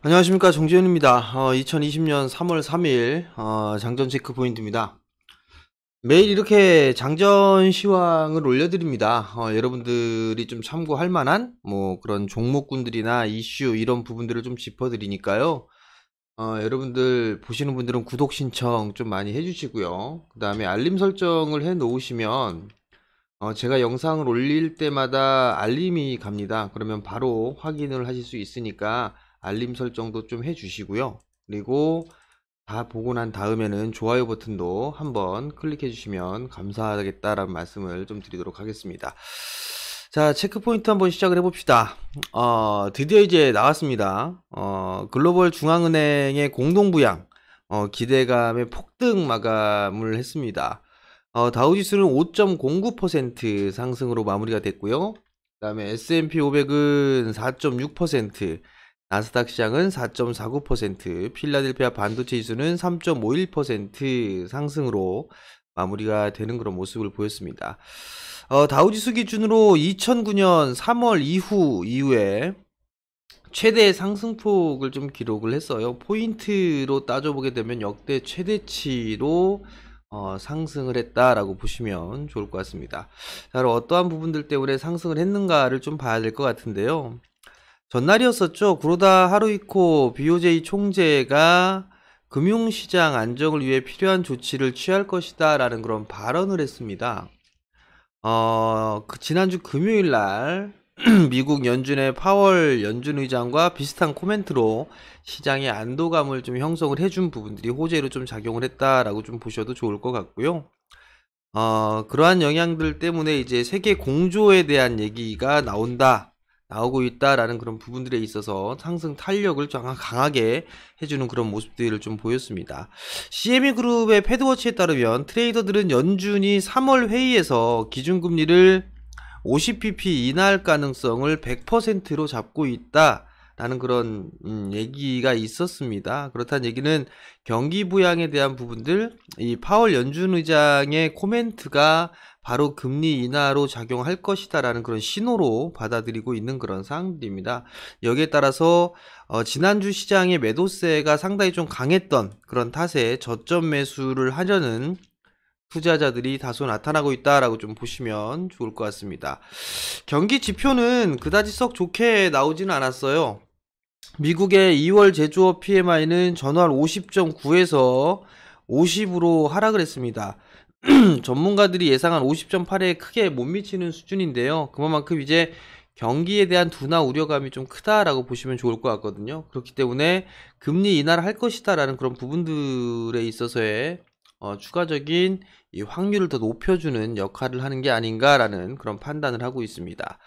안녕하십니까, 정지현입니다. 2020년 3월 3일 장전 체크 포인트입니다. 매일 이렇게 장전 시황을 올려드립니다. 여러분들이 좀 참고할 만한 그런 종목군들이나 이슈 이런 부분들을 좀 짚어드리니까요. 여러분들 보시는 분들은 구독 신청 좀 많이 해주시고요. 그 다음에 알림 설정을 해 놓으시면 제가 영상을 올릴 때마다 알림이 갑니다. 그러면 바로 확인을 하실 수 있으니까 알림 설정도 좀 해주시고요. 그리고 다 보고 난 다음에는 좋아요 버튼도 한번 클릭해 주시면 감사하겠다라는 말씀을 좀 드리도록 하겠습니다. 자, 체크포인트 한번 시작을 해봅시다. 드디어 이제 나왔습니다. 글로벌 중앙은행의 공동부양, 기대감의 폭등 마감을 했습니다. 다우지수는 5.09% 상승으로 마무리가 됐고요. 그 다음에 S&P 500은 4.6%, 나스닥 시장은 4.49%, 필라델피아 반도체 지수는 3.51% 상승으로 마무리가 되는 그런 모습을 보였습니다. 다우지수 기준으로 2009년 3월 이후에 최대 상승폭을 좀 기록을 했어요. 포인트로 따져보게 되면 역대 최대치로 상승을 했다라고 보시면 좋을 것 같습니다. 자, 그럼 어떠한 부분들 때문에 상승을 했는가를 좀 봐야 될 것 같은데요. 전날이었었죠. 구로다 하루이코 BOJ 총재가 금융시장 안정을 위해 필요한 조치를 취할 것이다 라는 그런 발언을 했습니다. 지난주 금요일 날 미국 연준의 파월 연준 의장과 비슷한 코멘트로 시장의 안도감을 좀 형성을 해준 부분들이 호재로 좀 작용을 했다라고 좀 보셔도 좋을 것 같고요. 그러한 영향들 때문에 이제 세계 공조에 대한 얘기가 나오고 있다라는 그런 부분들에 있어서 상승 탄력을 강하게 해주는 그런 모습들을 좀 보였습니다. CME 그룹의 패드워치에 따르면 트레이더들은 연준이 3월 회의에서 기준금리를 50bp 인하할 가능성을 100%로 잡고 있다라는 그런 얘기가 있었습니다. 그렇다는 얘기는 경기 부양에 대한 부분들, 이 파월 연준 의장의 코멘트가 바로 금리 인하로 작용할 것이다라는 그런 신호로 받아들이고 있는 그런 상황들입니다. 여기에 따라서 지난주 시장의 매도세가 상당히 좀 강했던 그런 탓에 저점 매수를 하려는 투자자들이 다소 나타나고 있다라고 좀 보시면 좋을 것 같습니다. 경기 지표는 그다지 썩 좋게 나오지는 않았어요. 미국의 2월 제조업 PMI는 전월 50.9에서 50으로 하락을 했습니다. 전문가들이 예상한 50.8에 크게 못 미치는 수준인데요. 그만큼 이제 경기에 대한 둔화 우려감이 좀 크다라고 보시면 좋을 것 같거든요. 그렇기 때문에 금리 인하를 할 것이다라는 그런 부분들에 있어서의 추가적인 이 확률을 더 높여주는 역할을 하는 게 아닌가라는 그런 판단을 하고 있습니다.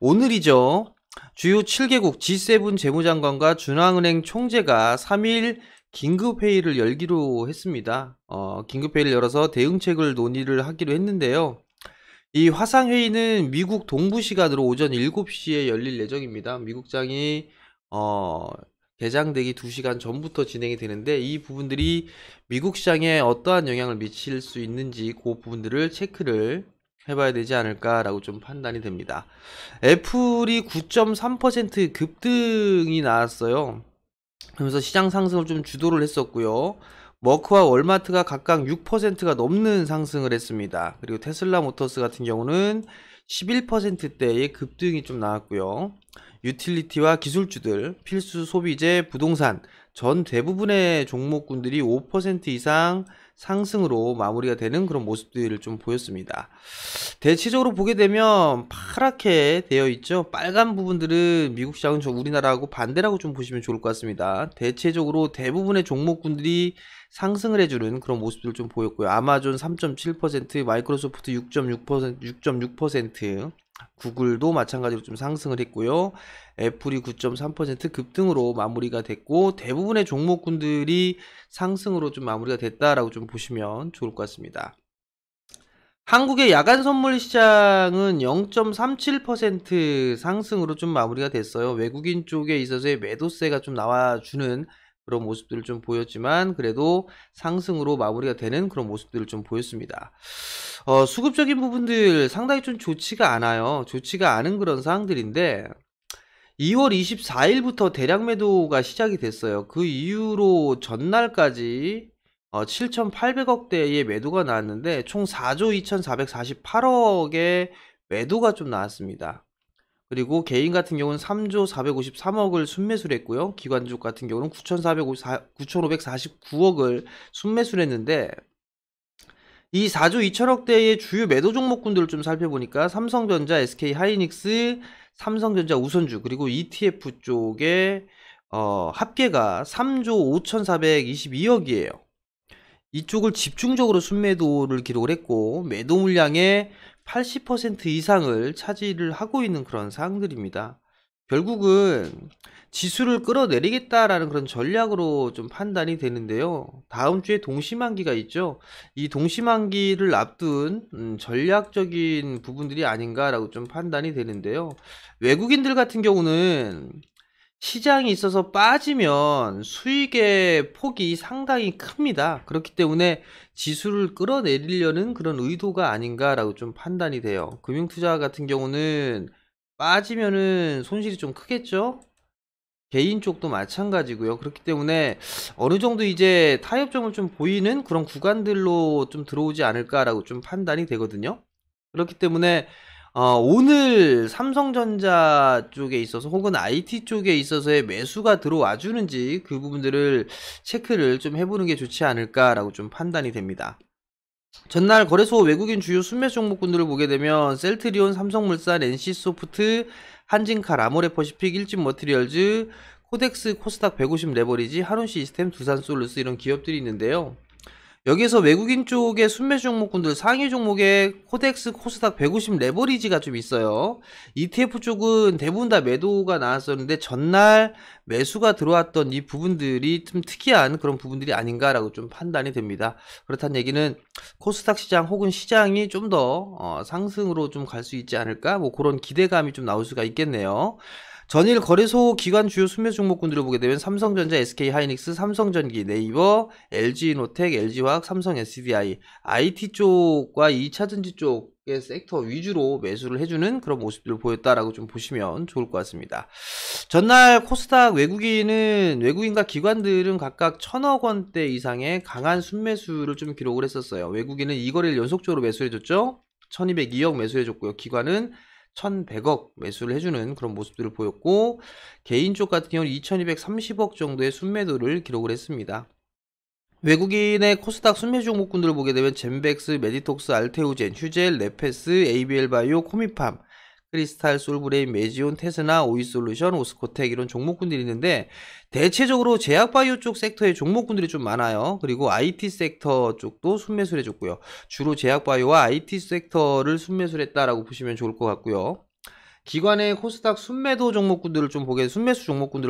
오늘이죠. 주요 7개국 G7 재무장관과 중앙은행 총재가 3일 긴급회의를 열기로 했습니다. 긴급회의를 열어서 대응책을 논의를 하기로 했는데요. 이 화상회의는 미국 동부 시간으로 오전 7시에 열릴 예정입니다. 미국장이 개장되기 2시간 전부터 진행이 되는데 이 부분들이 미국 시장에 어떠한 영향을 미칠 수 있는지 그 부분들을 체크를 해봐야 되지 않을까라고 좀 판단이 됩니다. 애플이 9.3% 급등이 나왔어요. 그러면서 시장 상승을 좀 주도를 했었고요. 머크와 월마트가 각각 6%가 넘는 상승을 했습니다. 그리고 테슬라 모터스 같은 경우는 11%대의 급등이 좀 나왔고요. 유틸리티와 기술주들, 필수 소비재, 부동산 전 대부분의 종목군들이 5% 이상 상승으로 마무리가 되는 그런 모습들을 좀 보였습니다. 대체적으로 보게 되면 파랗게 되어 있죠. 빨간 부분들은 미국 시장은 우리나라하고 반대라고 좀 보시면 좋을 것 같습니다. 대체적으로 대부분의 종목군들이 상승을 해주는 그런 모습들을 좀 보였고요. 아마존 3.7%, 마이크로소프트 6.6%, 구글도 마찬가지로 좀 상승을 했고요. 애플이 9.3% 급등으로 마무리가 됐고 대부분의 종목군들이 상승으로 좀 마무리가 됐다라고 좀 보시면 좋을 것 같습니다. 한국의 야간 선물 시장은 0.37% 상승으로 좀 마무리가 됐어요. 외국인 쪽에 있어서의 매도세가 좀 나와주는 그런 모습들을 좀 보였지만 그래도 상승으로 마무리가 되는 그런 모습들을 좀 보였습니다. 수급적인 부분들 상당히 좀 좋지가 않아요. 좋지가 않은 그런 상황들인데 2월 24일부터 대량 매도가 시작이 됐어요. 그 이후로 전날까지 7,800억대의 매도가 나왔는데 총 4조 2,448억의 매도가 좀 나왔습니다. 그리고 개인 같은 경우는 3조 453억을 순매수를 했고요. 기관주 같은 경우는 9,549억을 순매수를 했는데 이 4조 2천억대의 주요 매도 종목군들을 좀 살펴보니까 삼성전자, SK하이닉스, 삼성전자 우선주 그리고 ETF 쪽에 합계가 3조 5,422억이에요. 이쪽을 집중적으로 순매도를 기록을 했고 매도 물량의 80% 이상을 차지를 하고 있는 그런 사항들입니다. 결국은 지수를 끌어내리겠다라는 그런 전략으로 좀 판단이 되는데요. 다음 주에 동시만기가 있죠. 이 동시만기를 앞둔 전략적인 부분들이 아닌가라고 좀 판단이 되는데요. 외국인들 같은 경우는 시장이 있어서 빠지면 수익의 폭이 상당히 큽니다. 그렇기 때문에 지수를 끌어내리려는 그런 의도가 아닌가라고 좀 판단이 돼요. 금융투자 같은 경우는 빠지면은 손실이 좀 크겠죠? 개인 쪽도 마찬가지고요. 그렇기 때문에 어느 정도 이제 타협점을 좀 보이는 그런 구간들로 좀 들어오지 않을까라고 좀 판단이 되거든요. 그렇기 때문에 오늘 삼성전자 쪽에 있어서 혹은 IT 쪽에 있어서의 매수가 들어와 주는지 그 부분들을 체크를 좀 해보는 게 좋지 않을까라고 좀 판단이 됩니다. 전날 거래소 외국인 주요 순매수 종목군들을 보게 되면 셀트리온, 삼성물산, NC소프트, 한진칼, 아모레퍼시픽, 일진머티리얼즈, 코덱스, 코스닥 150 레버리지, 하룬시스템, 두산솔루스 이런 기업들이 있는데요. 여기에서 외국인 쪽의 순매수 종목군들 상위 종목에 코덱스, 코스닥 150 레버리지가 좀 있어요. ETF 쪽은 대부분 다 매도가 나왔었는데 전날 매수가 들어왔던 이 부분들이 좀 특이한 그런 부분들이 아닌가라고 좀 판단이 됩니다. 그렇다는 얘기는 코스닥 시장 혹은 시장이 좀 더 상승으로 좀 갈 수 있지 않을까? 뭐 그런 기대감이 좀 나올 수가 있겠네요. 전일 거래소 기관 주요 순매수 종목군들을 보게 되면 삼성전자, SK하이닉스, 삼성전기, 네이버, LG이노텍, LG화학, 삼성 SDI, IT 쪽과 2차전지 쪽의 섹터 위주로 매수를 해주는 그런 모습들을 보였다라고 좀 보시면 좋을 것 같습니다. 전날 코스닥 외국인과 기관들은 각각 1,000억 원대 이상의 강한 순매수를 좀 기록을 했었어요. 외국인은 이 거래를 연속적으로 매수해줬죠. 1202억 매수해줬고요. 기관은 1100억 매수를 해주는 그런 모습들을 보였고 개인 쪽 같은 경우는 2230억 정도의 순매도를 기록을 했습니다. 외국인의 코스닥 순매수 종목군들을 보게 되면 젠백스, 메디톡스, 알테오젠, 휴젤, 레페스, ABL바이오, 코미팜, 크리스탈, 솔브레인, 메지온, 테스나, 오이솔루션, 오스코텍 이런 종목군들이 있는데 대체적으로 제약바이오 쪽 섹터의 종목군들이 좀 많아요. 그리고 IT 섹터 쪽도 순매수를 해줬고요. 주로 제약바이오와 IT 섹터를 순매수를 했다라고 보시면 좋을 것 같고요. 기관의 코스닥 순매수 종목군들을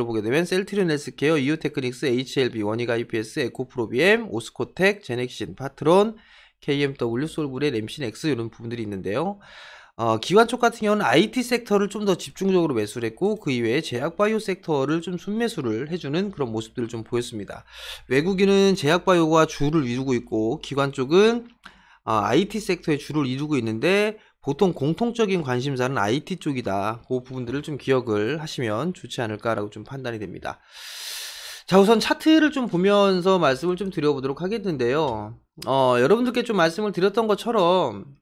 보게 되면 셀트리온 헬스케어, 이오테크닉스, HLB, 원익 IPS, 에코프로비엠, 오스코텍, 제넥신, 파트론, KMW, 솔브레인, 램신엑스 이런 부분들이 있는데요. 기관 쪽 같은 경우는 IT 섹터를 좀 더 집중적으로 매수를 했고 그 이외에 제약바이오 섹터를 좀 순매수를 해주는 그런 모습들을 좀 보였습니다. 외국인은 제약바이오가 주를 이루고 있고 기관 쪽은 IT 섹터의 주를 이루고 있는데 보통 공통적인 관심사는 IT 쪽이다. 그 부분들을 좀 기억을 하시면 좋지 않을까라고 좀 판단이 됩니다. 자, 우선 차트를 좀 보면서 말씀을 좀 드려보도록 하겠는데요. 여러분들께 좀 말씀을 드렸던 것처럼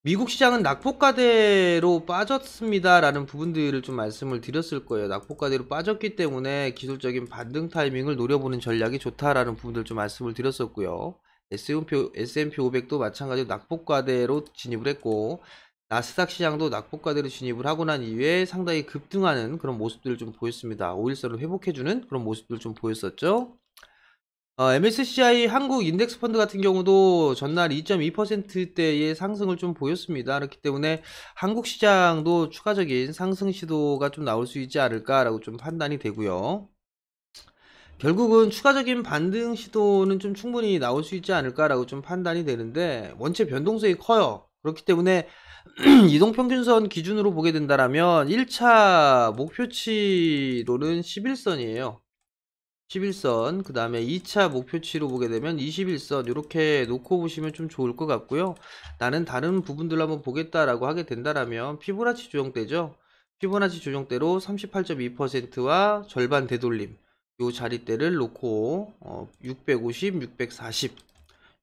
미국 시장은 낙폭과대로 빠졌습니다 라는 부분들을 좀 말씀을 드렸을 거예요. 낙폭과대로 빠졌기 때문에 기술적인 반등 타이밍을 노려보는 전략이 좋다라는 부분들 좀 말씀을 드렸었고요. S&P 500도 마찬가지로 낙폭과대로 진입을 했고 나스닥 시장도 낙폭과대로 진입을 하고 난 이후에 상당히 급등하는 그런 모습들을 좀 보였습니다. 5일선을 회복해주는 그런 모습들을 좀 보였었죠. MSCI 한국 인덱스 펀드 같은 경우도 전날 2.2%대의 상승을 좀 보였습니다. 그렇기 때문에 한국 시장도 추가적인 상승 시도가 좀 나올 수 있지 않을까라고 좀 판단이 되고요. 결국은 추가적인 반등 시도는 좀 충분히 나올 수 있지 않을까라고 좀 판단이 되는데 원체 변동성이 커요. 그렇기 때문에 이동평균선 기준으로 보게 된다라면 1차 목표치로는 11선이에요. 11선, 그 다음에 2차 목표치로 보게 되면 21선 이렇게 놓고 보시면 좀 좋을 것 같고요. 나는 다른 부분들로 한번 보겠다라고 하게 된다라면 피보나치 조정대죠. 피보나치 조정대로 38.2%와 절반 되돌림 요 자리대를 놓고 650, 640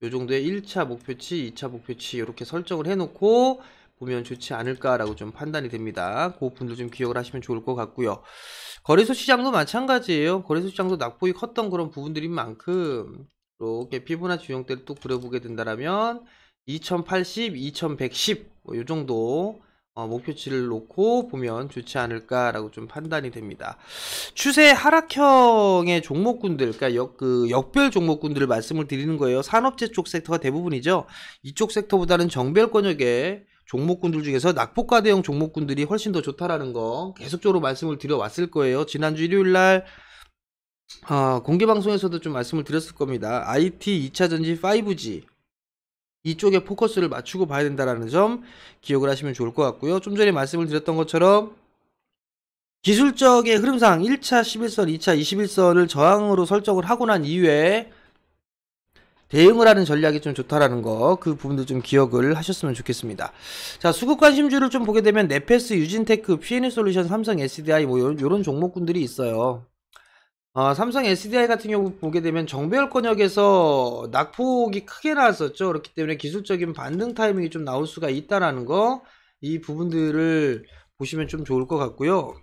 요 정도의 1차 목표치, 2차 목표치 이렇게 설정을 해놓고 보면 좋지 않을까라고 좀 판단이 됩니다. 그 분들 좀 기억을 하시면 좋을 것 같고요. 거래소 시장도 마찬가지예요. 거래소 시장도 낙폭이 컸던 그런 부분들인 만큼 이렇게 피보나치 조정대를 또 그려보게 된다면 2080, 2110 요 정도 목표치를 놓고 보면 좋지 않을까라고 좀 판단이 됩니다. 추세 하락형의 종목군들, 그러니까 역별 종목군들을 말씀을 드리는 거예요. 산업재 쪽 섹터가 대부분이죠. 이쪽 섹터보다는 정별 권역의 종목군들 중에서 낙폭과대형 종목군들이 훨씬 더 좋다라는 거 계속적으로 말씀을 드려왔을 거예요. 지난주 일요일날 공개방송에서도 좀 말씀을 드렸을 겁니다. IT, 2차전지, 5G 이쪽에 포커스를 맞추고 봐야 된다는 점 기억을 하시면 좋을 것 같고요. 좀 전에 말씀을 드렸던 것처럼 기술적의 흐름상 1차 11선, 2차 21선을 저항으로 설정을 하고 난 이후에 대응을 하는 전략이 좀 좋다라는 거, 그 부분도 좀 기억을 하셨으면 좋겠습니다. 자, 수급 관심주를 좀 보게 되면 네페스, 유진테크, P&E솔루션, 삼성 SDI 뭐 요런 종목군들이 있어요. 삼성 SDI 같은 경우 보게 되면 정배열 권역에서 낙폭이 크게 나왔었죠. 그렇기 때문에 기술적인 반등 타이밍이 좀 나올 수가 있다라는 거, 이 부분들을 보시면 좀 좋을 것 같고요.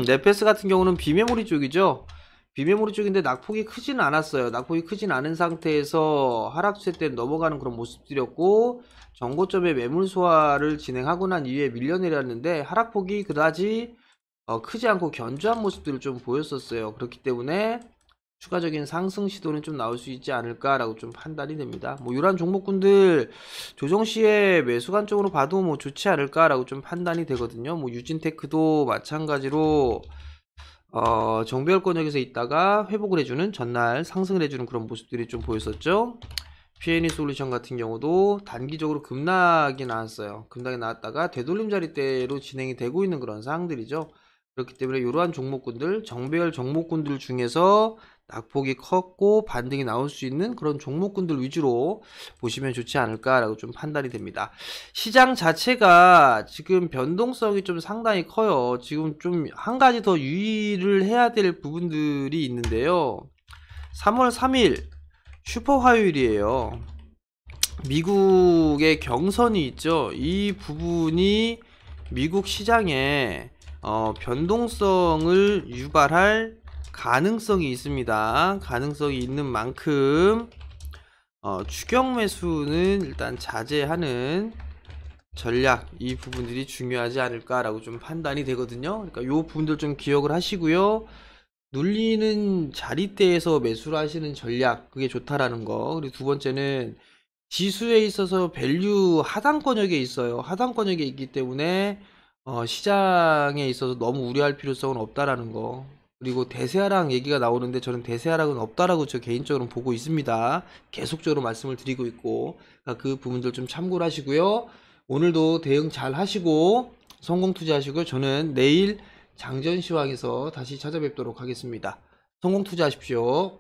네페스 같은 경우는 비메모리 쪽이죠. 비메모리 쪽인데 낙폭이 크진 않았어요. 낙폭이 크진 않은 상태에서 하락세 때 넘어가는 그런 모습들이었고, 정고점의 매물 소화를 진행하고 난 이후에 밀려내렸는데 하락폭이 그다지 크지 않고 견조한 모습들을 좀 보였었어요. 그렇기 때문에 추가적인 상승 시도는 좀 나올 수 있지 않을까라고 좀 판단이 됩니다. 뭐 이러한 종목군들 조정 시에 매수관 쪽으로 봐도 뭐 좋지 않을까라고 좀 판단이 되거든요. 뭐 유진테크도 마찬가지로 정배열 권역에서 있다가 회복을 해주는, 전날 상승을 해주는 그런 모습들이 좀 보였었죠. P&E솔루션 같은 경우도 단기적으로 급락이 나왔어요. 급락이 나왔다가 되돌림 자리대로 진행이 되고 있는 그런 상황들이죠. 그렇기 때문에 이러한 종목군들, 정배열 종목군들 중에서 낙폭이 컸고 반등이 나올 수 있는 그런 종목군들 위주로 보시면 좋지 않을까라고 좀 판단이 됩니다. 시장 자체가 지금 변동성이 좀 상당히 커요. 지금 좀 한 가지 더 유의를 해야 될 부분들이 있는데요. 3월 3일 슈퍼 화요일이에요. 미국의 경선이 있죠. 이 부분이 미국 시장에 변동성을 유발할 가능성이 있습니다. 가능성이 있는 만큼 추격 매수는 일단 자제하는 전략, 이 부분들이 중요하지 않을까라고 좀 판단이 되거든요. 그러니까 요 부분들 좀 기억을 하시고요. 눌리는 자리대에서 매수를 하시는 전략, 그게 좋다라는 거. 그리고 두 번째는 지수에 있어서 밸류 하단 권역에 있어요. 하단 권역에 있기 때문에 시장에 있어서 너무 우려할 필요성은 없다라는 거. 그리고 대세하락 얘기가 나오는데 저는 대세하락은 없다라고 저 개인적으로 보고 있습니다. 계속적으로 말씀을 드리고 있고, 그러니까 그 부분들 좀 참고를 하시고요. 오늘도 대응 잘 하시고 성공 투자하시고요. 저는 내일 장전시황에서 다시 찾아뵙도록 하겠습니다. 성공 투자하십시오.